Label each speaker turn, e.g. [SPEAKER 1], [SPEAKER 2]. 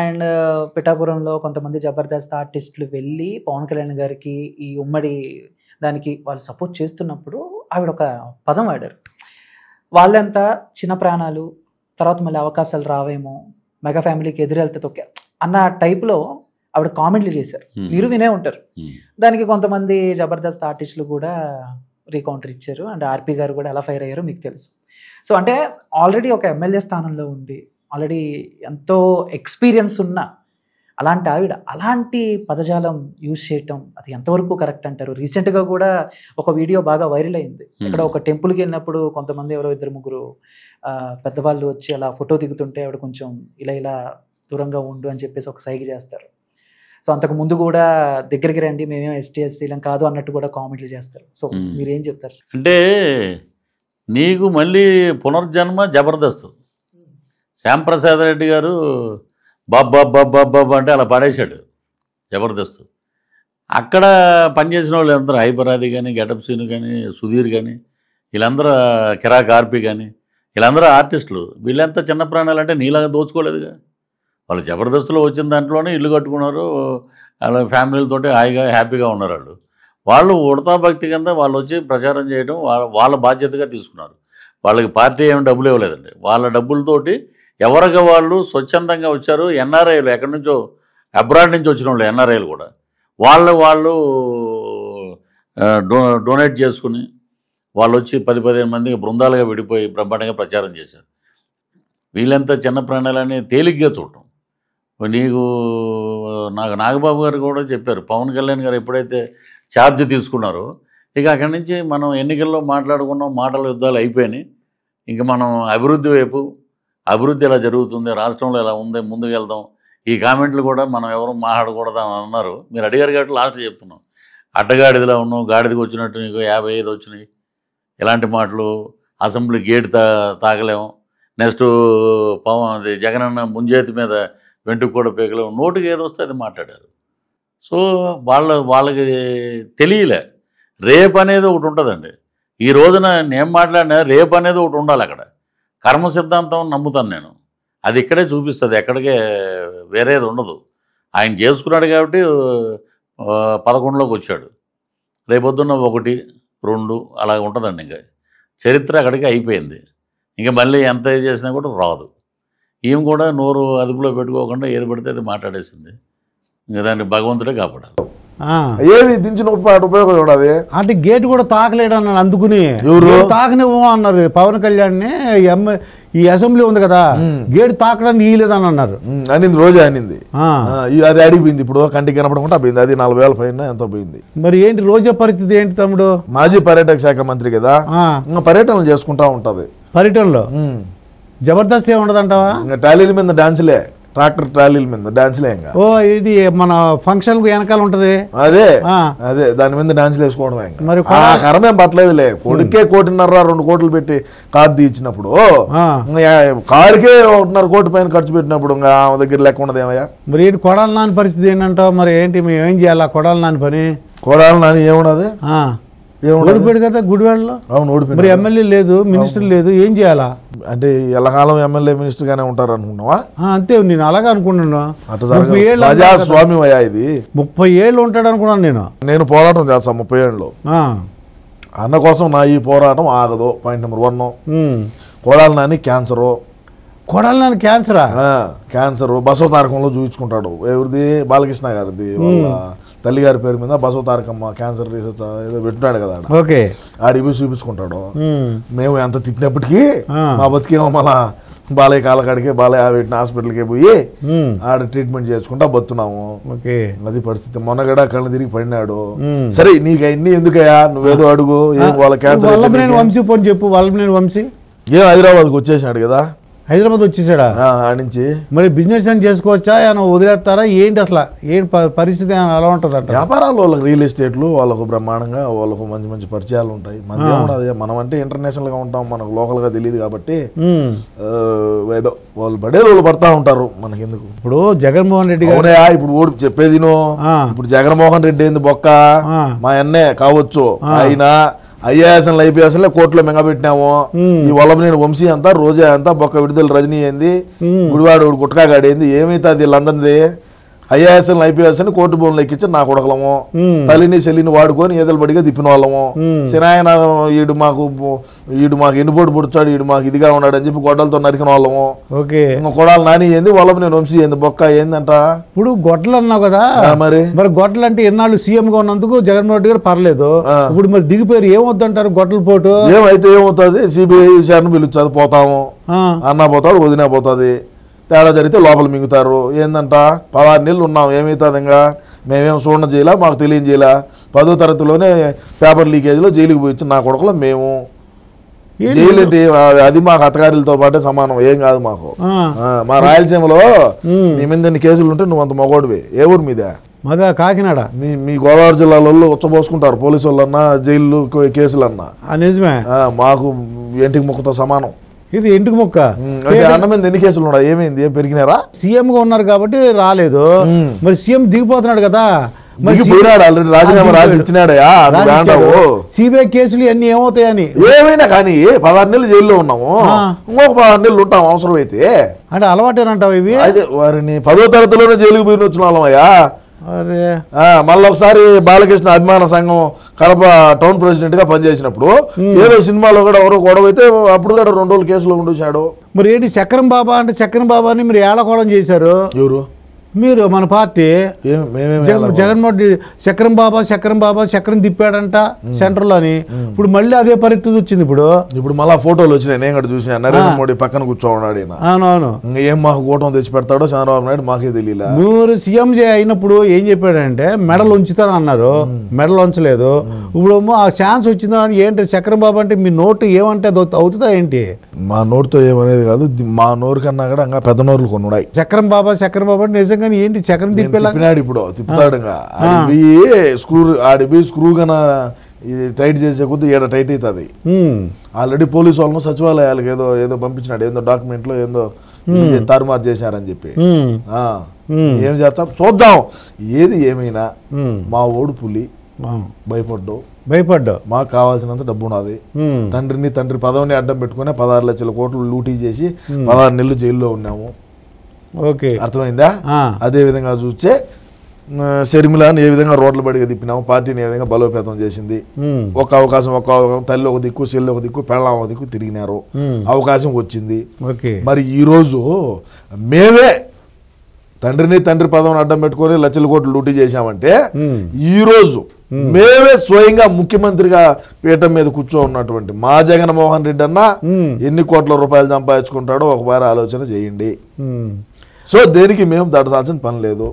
[SPEAKER 1] And పిఠాపురంలో కొంతమంది జబర్దస్త్ ఆర్టిస్టులు వెళ్ళి పవన్ కళ్యాణ్ గారికి ఈ ఉమ్మడి దానికి వాళ్ళు సపోర్ట్ చేస్తున్నప్పుడు ఆవిడ ఒక పదం వాడారు, వాళ్ళంతా చిన్న ప్రాణాలు, తర్వాత మళ్ళీ అవకాశాలు రావేమో, మెగా ఫ్యామిలీకి ఎదురెళ్తే తొక్కే అన్న టైప్లో ఆవిడ కామెంట్లు చేశారు. మీరు వినే ఉంటారు. దానికి కొంతమంది జబర్దస్త్ ఆర్టిస్టులు కూడా రీకౌంటర్ ఇచ్చారు. అండ్ ఆర్పి గారు కూడా ఎలా ఫైర్ అయ్యారో మీకు తెలుసు. సో అంటే ఆల్రెడీ ఒక ఎమ్మెల్యే స్థానంలో ఉండి ఆల్రెడీ ఎంతో ఎక్స్పీరియన్స్ ఉన్న అలాంటి ఆవిడ అలాంటి పదజాలం యూజ్ చేయటం అది ఎంతవరకు కరెక్ట్ అంటారు? రీసెంట్గా కూడా ఒక వీడియో బాగా వైరల్ అయింది. ఇక్కడ ఒక టెంపుల్కి వెళ్ళినప్పుడు కొంతమంది ఎవరో 2-3 పెద్దవాళ్ళు వచ్చి అలా ఫోటో దిగుతుంటే ఆవిడ కొంచెం ఇలా దూరంగా ఉండు అని చెప్పేసి ఒక సైగ చేస్తారు. సో అంతకు ముందు కూడా దగ్గరికి రండి, మేమేం ST/SC కాదు అన్నట్టు కూడా కామెంట్లు చేస్తారు. సో మీరేం చెప్తారు?
[SPEAKER 2] అంటే నీకు మళ్ళీ పునర్జన్మ జబర్దస్త్. శ్యాంప్రసాద్ రెడ్డి గారు బాబా అంటే అలా పడేశాడు జబర్దస్త్. అక్కడ పనిచేసిన వాళ్ళు అందరూ హైపరాది కానీ, గెటప్ సీను కానీ, సుధీర్ కానీ, వీళ్ళందరూ కిరాక్ ఆర్పి కానీ, వీళ్ళందరూ ఆర్టిస్టులు. వీళ్ళంతా చిన్న ప్రాణాలు అంటే నీలాగా దోచుకోలేదుగా. వాళ్ళు జబర్దస్త్లో వచ్చిన దాంట్లోనే ఇల్లు కట్టుకున్నారు, వాళ్ళ ఫ్యామిలీలతోటి హాయిగా హ్యాపీగా ఉన్నారు. వాళ్ళు ఉడతా భక్తి కింద వాళ్ళు వచ్చి ప్రచారం చేయడం వాళ్ళ బాధ్యతగా తీసుకున్నారు. వాళ్ళకి పార్టీ ఏమి డబ్బులు ఇవ్వలేదండి. వాళ్ళ డబ్బులతోటి ఎవరికి వాళ్ళు స్వచ్ఛందంగా వచ్చారు. ఎన్ఆర్ఐలు ఎక్కడి నుంచో అబ్రాడ్ నుంచి వచ్చిన వాళ్ళు ఎన్ఆర్ఐలు కూడా వాళ్ళు డొనేట్ చేసుకుని వాళ్ళు వచ్చి 10-15 మందికి బృందాలుగా విడిపోయి బ్రహ్మాండంగా ప్రచారం చేశారు. వీళ్ళంతా చిన్న ప్రాణాలని తేలిగ్గా చూడటం. నీకు నాకు నాగబాబు గారు కూడా చెప్పారు, పవన్ కళ్యాణ్ గారు ఎప్పుడైతే ఛార్జ్ తీసుకున్నారో ఇక అక్కడి నుంచి మనం ఎన్నికల్లో మాట్లాడుకున్నాం, మాటల యుద్ధాలు అయిపోయినాయి. ఇంక మనం అభివృద్ధి వైపు, అభివృద్ధి ఎలా జరుగుతుంది, రాష్ట్రంలో ఎలా ఉంది, ముందుకు వెళ్దాం. ఈ కామెంట్లు కూడా మనం ఎవరు మాట్లాడకూడదు అని అన్నారు. మీరు అడిగారు కాబట్టి లాస్ట్ చెప్తున్నాం. అడ్డగాడిదిలా ఉన్నాం, గాడిదికి వచ్చినట్టు నీకు 55 వచ్చినాయి, ఇలాంటి మాటలు. అసెంబ్లీ గేట్ తాగలేము, నెక్స్ట్ అది జగనన్న ముంజేతి మీద వెంటుకు కూడా పీకలేము, నోటికి ఏదో వస్తే అది మాట్లాడారు. సో వాళ్ళకి తెలియలే రేపు అనేది ఒకటి ఉంటుందండి. ఈ రోజున నేను మాట్లాడినా రేపు అనేది ఒకటి ఉండాలి. అక్కడ కర్మ సిద్ధాంతం నమ్ముతాను నేను. అది ఇక్కడే చూపిస్తుంది, ఎక్కడికే వేరేది ఉండదు. ఆయన చేసుకున్నాడు కాబట్టి 11లోకి వచ్చాడు. రేపొద్దున్న 1, 2 అలా ఉంటుందండి. ఇంకా చరిత్ర అక్కడికి అయిపోయింది. ఇంకా మళ్ళీ ఎంత చేసినా కూడా రాదు. ఈమె కూడా నోరు అదుపులో పెట్టుకోకుండా ఏది పడితే అది మాట్లాడేసింది. ఇంకా దాన్ని భగవంతుడే కాపాడాలి.
[SPEAKER 3] ఏమి దించిన ఉపయోగం చూడాలి
[SPEAKER 4] అంటే గేట్ కూడా తాకలేడు అన్నాడు. అందుకుని తాకనివ్వ అన్నారు పవన్ కళ్యాణ్ని. ఈ అసెంబ్లీ ఉంది కదా, గేట్ తాకడానికి ఇయ్యలేదని అన్నారు.
[SPEAKER 3] అనింది, రోజే అనింది. అది అడిగిపోయింది. ఇప్పుడు కంటికి కనపడకుండా పోయింది. అది 40,000 పైన ఎంతో పోయింది.
[SPEAKER 4] మరి ఏంటి రోజా పరిస్థితి ఏంటి తమ్ముడు?
[SPEAKER 3] మాజీ పర్యాటక శాఖ మంత్రి కదా, పర్యటనలు చేసుకుంటా ఉంటది.
[SPEAKER 4] పర్యటనలో జబర్దస్త్ ఏముండదంటావా?
[SPEAKER 3] ఇంకా ట్రాలీల మీద డాన్సులే, ట్రాక్టర్ ట్రాలీల మీద డాన్సులే. ఇంకా ఇది
[SPEAKER 4] మన ఫంక్షన్ వెనకాల ఉంటది,
[SPEAKER 3] అదే దాని మీద డాన్సులు వేసుకోవడమే. మరి కరమేం పట్టలేదులే. కొడుకే 1.5-2 కోట్లు పెట్టి కారు తీయించినప్పుడు, కారుకే 1.5 కోటి పైన ఖర్చు పెట్టినప్పుడు ఇంకా ఆమె దగ్గర లెక్క ఉండదు ఏమయ్యా.
[SPEAKER 4] మరి ఏంటి కొడాలి నాని పరిస్థితి ఏంటంటావు? మరి ఏంటి మేము ఏం చేయాలి? కొడాలి నాని పని,
[SPEAKER 3] కొడాలి నాని ఏమున్నది,
[SPEAKER 4] ఓడిపోయాడు కదా గుడివాడలో.
[SPEAKER 3] అవును, ఓడిపోయాడు.
[SPEAKER 4] మరి ఎమ్మెల్యే లేదు, మినిస్టర్ లేదు, ఏం చేయాలా?
[SPEAKER 3] అంటే ఎల్లకాలం ఎమ్మెల్యే మినిస్టర్ గానే ఉంటారు అనుకున్నావా?
[SPEAKER 4] అంతే, నేను అలాగే అనుకున్నాను.
[SPEAKER 3] ప్రజాస్వామ్యం అయ్యా ఇది.
[SPEAKER 4] 30 ఏళ్ళు ఉంటాడు అనుకున్నాను
[SPEAKER 3] నేను పోరాటం చేస్తాను 30 ఏళ్ళు. అన్న కోసం నా ఈ పోరాటం ఆగదు. Point number 1. Kodali Nani cancer.
[SPEAKER 4] Kodali Nani క్యాన్సరా?
[SPEAKER 3] క్యాన్సర్ బసవతారకంలో చూపించుకుంటాడు. ఎవరిది? బాలకృష్ణ గారిది. వాళ్ళ తల్లిగారి పేరు మీద బసవతారకమ్మ క్యాన్సర్ రీసెర్చ్ ఏదో పెట్టినాడు కదా, ఆడికి పోయి చూపించుకుంటాడు. మేము ఎంత తిట్టినప్పటికీ మా బతికేమో మళ్ళా బాలయ్య కాలకాడికి, బాలయ్య పెట్టిన హాస్పిటల్కి పోయి ఆడ ట్రీట్మెంట్ చేసుకుంటా బతున్నాము. అది పరిస్థితి. మొన్నగడ కళ్ళు తిరిగి పడినాడు. సరే, నీకు అన్ని ఎందుకయ్యా, నువ్వేదో అడుగు. ఏం వాళ్ళ క్యాన్సర్
[SPEAKER 4] వంశీ పోని చెప్పు. వాళ్ళ వంశీ
[SPEAKER 3] ఏం హైదరాబాద్కి వచ్చేసినాడు కదా.
[SPEAKER 4] హైదరాబాద్ వచ్చేసాడా నుంచి? మరి బిజినెస్ అని చేసుకోవచ్చా, ఏమైనా వదిలేస్తారా ఏంటి? అసలు ఏంటి పరిస్థితి అలా ఉంటుంది అంట.
[SPEAKER 3] వ్యాపారాలు వాళ్ళకి రియల్ ఎస్టేట్లు వాళ్ళకు బ్రహ్మాండంగా, వాళ్ళకు మంచి మంచి పరిచయాలు ఉంటాయి. మనం అంటే ఇంటర్నేషనల్ గా ఉంటాం, మనకు లోకల్ గా తెలియదు కాబట్టి ఏదో వాళ్ళు పడేది వాళ్ళు పడతా ఉంటారు. మనకి ఎందుకు?
[SPEAKER 4] ఇప్పుడు జగన్మోహన్ రెడ్డి గారు
[SPEAKER 3] ఇప్పుడు ఓడి చెప్పేది ఇప్పుడు జగన్మోహన్ రెడ్డి ఏంది బొక్క, మా అన్నే కావచ్చు. ఆయన ఐఏఎస్ఎల్ ఐపీఎస్ఎల్ కోర్టులో మింగబెట్టినాము. ఈ వల్లభనేని వంశీ అంతా రోజా అంతా బొక్క విడుదల రజనీ ఏంది గుడివాడు గుట్కాగాడి ఏంది ఏమైతే అది వీళ్ళందరిది ఐఏఎస్ఎల్ ఐపీఎస్ఎల్ కోర్టు భూములు ఎక్కించి నా కొడకలము తల్లిని చెల్లిని వాడుకొని ఏదలు బడిగా తిప్పిన వాళ్ళము. సినాయన ఈడు మాకు ఎన్నుపోటు పుడుచాడు ఈడు మాకు ఇదిగా ఉన్నాడు అని చెప్పి గొడ్డలతో నరికిన వాళ్ళము. ఇంకా కొడాలి నాని ఏంది వల్లభనేని వంశీ ఏంది బొక్క ఏందంట.
[SPEAKER 4] ఇప్పుడు గొడ్డలు అన్నావు కదా, మరి గొడ్డలు అంటే ఎన్నాళ్ళు సీఎం గా ఉన్నందుకు జగన్మోహన్ రెడ్డి గారు పర్లేదు. ఇప్పుడు మరి దిగిపోయారు ఏమవుద్దంటారు గొడ్డల పోటు?
[SPEAKER 3] ఏమైతే ఏమవుతుంది, సిబిఐ విచారణ పిలుస్తుంది, పోతాము అన్నా పోతాడు వదినా పోతుంది, తేడా జరిగితే లోపల మింగుతారు. ఏందంట 16 నెలలు ఉన్నాం ఏమవుతుంది, ఇంకా మేమేం చూడడం చేయాల మాకు తెలియజేయాల. 10వ తరగతిలోనే పేపర్ లీకేజ్లో జైలుకి పోయి నా కొడుకులో మేము జైలు అంటే అది మాకు అత్తగారితో పాటే సమానం, ఏం కాదు మాకు. మా రాయలసీమలో నీ మీద కేసులు ఉంటే నువ్వు అంత మగోడివి. ఏ ఊరు మీద?
[SPEAKER 4] మాదా కాకినాడ. మీ
[SPEAKER 3] గోదావరి జిల్లాలో ఉచ్చబోసుకుంటారు పోలీసు వాళ్ళన్నా జైలు కేసులన్నా.
[SPEAKER 4] నిజమే,
[SPEAKER 3] మాకు ఇంటికి ముక్కతో సమానం.
[SPEAKER 4] ఇది ఇంటికి ముక్క.
[SPEAKER 3] అన్న మీద ఎన్ని కేసులు ఉన్నాయి, ఏమైంది, ఏం పెరిగినారా?
[SPEAKER 4] సీఎం గా ఉన్నారు కాబట్టి రాలేదు. మరి సీఎం దిగిపోతున్నాడు కదా,
[SPEAKER 3] ఆల్రెడీ రాజీనామా రాసి ఇచ్చినాడయా.
[SPEAKER 4] సిబిఐ కేసులు అన్ని ఏమవుతాయని.
[SPEAKER 3] ఏమైనా కానీ 16 నెలలు జైల్లో ఉన్నాము, ఇంకొక 16 నెలలు ఉంటాం అవసరం అయితే.
[SPEAKER 4] అంటే అలవాటేనంటావు ఇవి?
[SPEAKER 3] అయితే వారిని 10వ తరగతిలోనే జైలుకి పోయి వచ్చిన వాళ్ళమయ్యా. మళ్ళీ ఒకసారి బాలకృష్ణ అభిమాన సంఘం కడప టౌన్ ప్రెసిడెంట్ గా పనిచేసినప్పుడు ఏదో సినిమాలో కూడా ఎవరో గొడవ అయితే అప్పుడు కూడా 2 రోజులు కేసులో ఉండొచ్చాడు.
[SPEAKER 4] మరి ఏంటి చక్రం బాబా అంటే చక్రం బాబాని మీరు ఏళకోవడం చేశారు.
[SPEAKER 3] ఎవరు?
[SPEAKER 4] మీరు, మన పార్టీ. జగన్మోహన్ రెడ్డి చక్రం బాబా చక్రం తిప్పాడంట సెంటర్ లో అని. ఇప్పుడు మళ్ళీ అదే పరిస్థితి వచ్చింది. ఇప్పుడు
[SPEAKER 3] మళ్ళా ఫోటోలు వచ్చినాయి, నేను కూడా చూసాను. నరేంద్ర మోడీ పక్కన కూర్చోన్నాడు.
[SPEAKER 4] అవునవును.
[SPEAKER 3] ఏం మాకు కూటమి తెచ్చి పెడతాడో చంద్రబాబు నాయుడు మాకే తెలియలే.
[SPEAKER 4] మీరు సీఎం అయినప్పుడు ఏం చెప్పాడంటే మెడల్ ఉంచుతాను అన్నారు, మెడల్ ఉంచలేదు. ఇప్పుడు ఆ ఛాన్స్ వచ్చిందా అని. ఏంటి చక్రం బాబా అంటే మీ నోటు ఏమంటే అవుతుందా ఏంటి?
[SPEAKER 3] మా నోటుతో ఏమనేది కాదు, మా నోరు కన్నా కూడా ఇంకా పెద్ద నోరులు కొన్ని ఉన్నాయి.
[SPEAKER 4] చక్రం బాబా అంటే నిజంగా ఏంటి చక్రం
[SPEAKER 3] తిప్పినాడు, ఇప్పుడు తిప్పుతాడు. ఆడిపోయి స్క్రూ కన్నా టైట్ చేసే కొద్ది ఏడ టైట్ అవుతుంది. ఆల్రెడీ పోలీసు వాళ్ళను సచివాలయాలకు ఏదో పంపించినాడు, ఏందో డాక్యుమెంట్ లో ఏందో తారుమారు చేశారని చెప్పి. ఏం చేస్తాం చూద్దాం. ఏది ఏమైనా మా ఓడు పులి, భయపడ్డావు. మాకు కావాల్సినంత డబ్బు ఉన్నది. తండ్రి పదవిని అడ్డం పెట్టుకుని 16 లక్షల కోట్లు లూటీ చేసి 16 నెలలు జైల్లో ఉన్నాము.
[SPEAKER 4] ఓకే,
[SPEAKER 3] అర్థమైందా? అదే విధంగా చూస్తే షర్మిలాని ఏ విధంగా రోడ్ల బడిగా తిప్పినాము, పార్టీని ఏ విధంగా బలోపేతం చేసింది. ఒక అవకాశం తల్లి ఒక దిక్కు, చెల్లి ఒక దిక్కు, పెళ్ళాం ఒక దిక్కు తిరిగినారు, అవకాశం వచ్చింది. మరి ఈరోజు మేమే తండ్రి పదవిని అడ్డం పెట్టుకొని లక్షల కోట్లు లూటీ చేశామంటే ఈరోజు మేమే స్వయంగా ముఖ్యమంత్రిగా పీఠం మీద కూర్చో ఉన్నటువంటి మా జగన్మోహన్ రెడ్డి అన్న ఎన్ని కోట్ల రూపాయలు సంపాదించుకుంటాడో ఒకసారి ఆలోచన చేయండి. సో దేనికి మేము దాటాల్సిన పని లేదు.